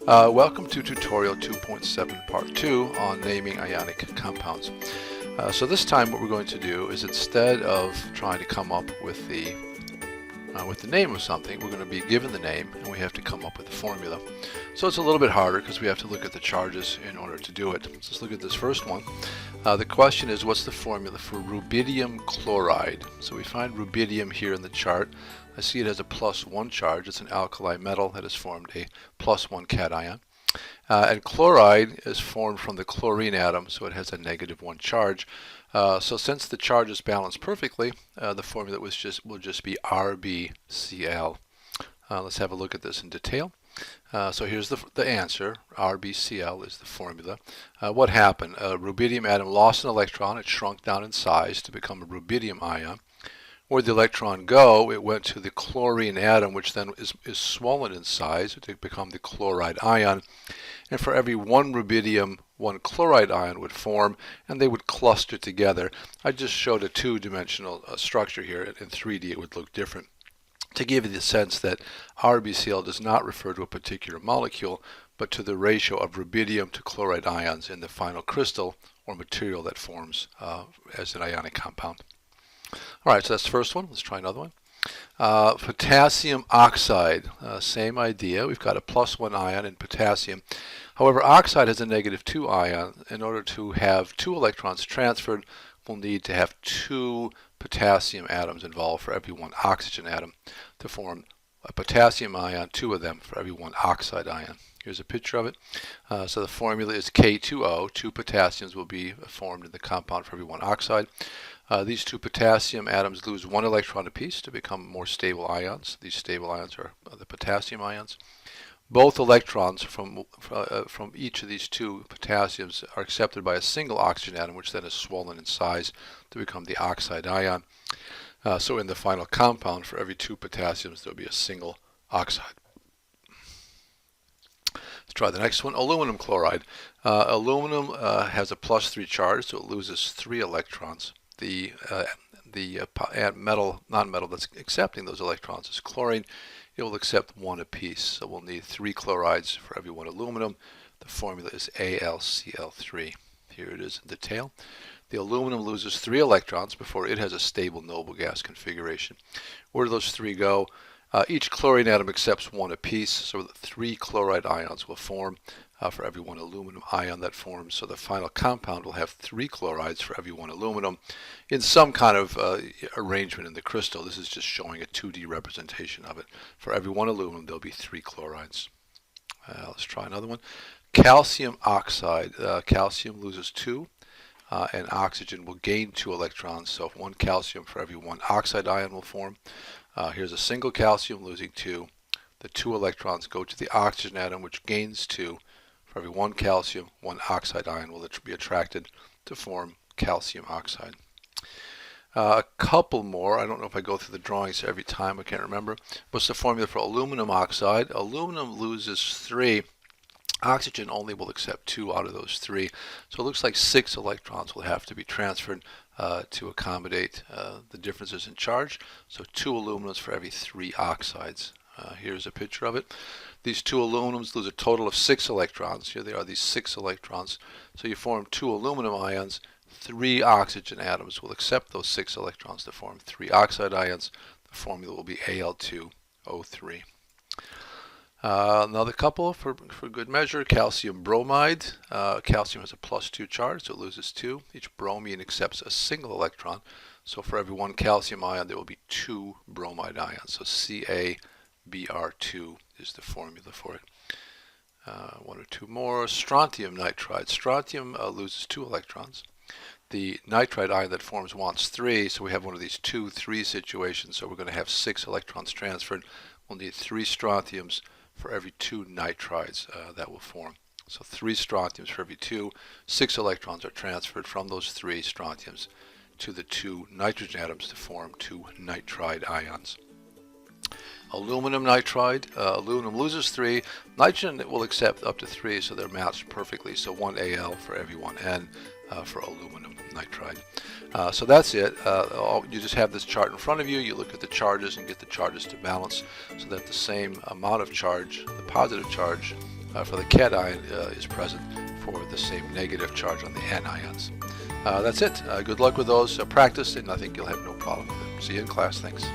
Welcome to tutorial 2.7 part 2 on naming ionic compounds. So this time what we're going to do is, instead of trying to come up with the name of something, we're going to be given the name and we have to come up with a formula. So it's a little bit harder because we have to look at the charges in order to do it. Let's look at this first one. The question is, what's the formula for rubidium chloride? So we find rubidium here in the chart. I see it has a +1 charge. It's an alkali metal that has formed a +1 cation. And chloride is formed from the chlorine atom, so it has a -1 charge. So since the charges balance perfectly, the formula will just be RbCl. Let's have a look at this in detail. So here's the answer. RbCl is the formula. What happened? A rubidium atom lost an electron. It shrunk down in size to become a rubidium ion. Where'd the electron go? It went to the chlorine atom, which then is swollen in size to become the chloride ion. And for every one rubidium, one chloride ion would form, and they would cluster together. I just showed a two-dimensional structure here. In 3D it would look different, to give you the sense that RbCl does not refer to a particular molecule, but to the ratio of rubidium to chloride ions in the final crystal or material that forms as an ionic compound. Alright, so that's the first one. Let's try another one. Potassium oxide, same idea. We've got a +1 ion in potassium. However, oxide has a -2 ion. In order to have 2 electrons transferred, we'll need to have 2 potassium atoms involved for every 1 oxygen atom to form a potassium ion, 2 of them for every 1 oxide ion. Here's a picture of it. So the formula is K2O. 2 potassiums will be formed in the compound for every 1 oxide. These 2 potassium atoms lose 1 electron apiece to become more stable ions. These stable ions are the potassium ions. Both electrons from each of these 2 potassiums are accepted by a single oxygen atom, which then is swollen in size to become the oxide ion. So in the final compound, for every 2 potassiums, there will be a single oxide. Let's try the next one. Aluminum chloride. Aluminum has a +3 charge, so it loses 3 electrons. The nonmetal that's accepting those electrons is chlorine. It will accept 1 apiece, so we'll need 3 chlorides for every 1 aluminum. The formula is AlCl3. Here it is in detail. The aluminum loses 3 electrons before it has a stable noble gas configuration. Where do those 3 go? Each chlorine atom accepts 1 apiece, so 3 chloride ions will form for every 1 aluminum ion that forms. So the final compound will have 3 chlorides for every 1 aluminum in some kind of arrangement in the crystal. This is just showing a 2D representation of it. For every 1 aluminum, there'll be 3 chlorides. Let's try another one. Calcium oxide. Calcium loses 2. And oxygen will gain 2 electrons. So 1 calcium for every 1 oxide ion will form. Here's a single calcium losing 2. The 2 electrons go to the oxygen atom, which gains 2. For every 1 calcium, 1 oxide ion will be attracted to form calcium oxide. A couple more. I don't know if I go through the drawings every time. I can't remember. What's the formula for aluminum oxide? Aluminum loses 3. Oxygen only will accept 2 out of those 3. So it looks like 6 electrons will have to be transferred to accommodate the differences in charge. So 2 aluminums for every 3 oxides. Here's a picture of it. These 2 aluminums lose a total of 6 electrons. Here they are, these 6 electrons. So you form 2 aluminum ions. 3 oxygen atoms will accept those 6 electrons to form 3 oxide ions. The formula will be Al2O3. Another couple for good measure. Calcium bromide. Calcium has a +2 charge, so it loses 2. Each bromine accepts a single electron. So for every 1 calcium ion, there will be 2 bromide ions. So CaBr2 is the formula for it. 1 or 2 more. Strontium nitride. Strontium loses 2 electrons. The nitride ion that forms wants 3, so we have one of these 2-3 situations. So we're going to have 6 electrons transferred. We'll need 3 strontiums for every 2 nitrides that will form. So 3 strontiums for every 2. 6 electrons are transferred from those 3 strontiums to the 2 nitrogen atoms to form 2 nitride ions. Aluminum nitride. Aluminum loses 3. Nitrogen will accept up to 3, so they're matched perfectly. So 1 Al for every 1 N for aluminum nitride. So that's it. You just have this chart in front of you. You look at the charges and get the charges to balance so that the same amount of charge, the positive charge, for the cation is present for the same negative charge on the anions. That's it. Good luck with those. Practice, and I think you'll have no problem with it. See you in class. Thanks.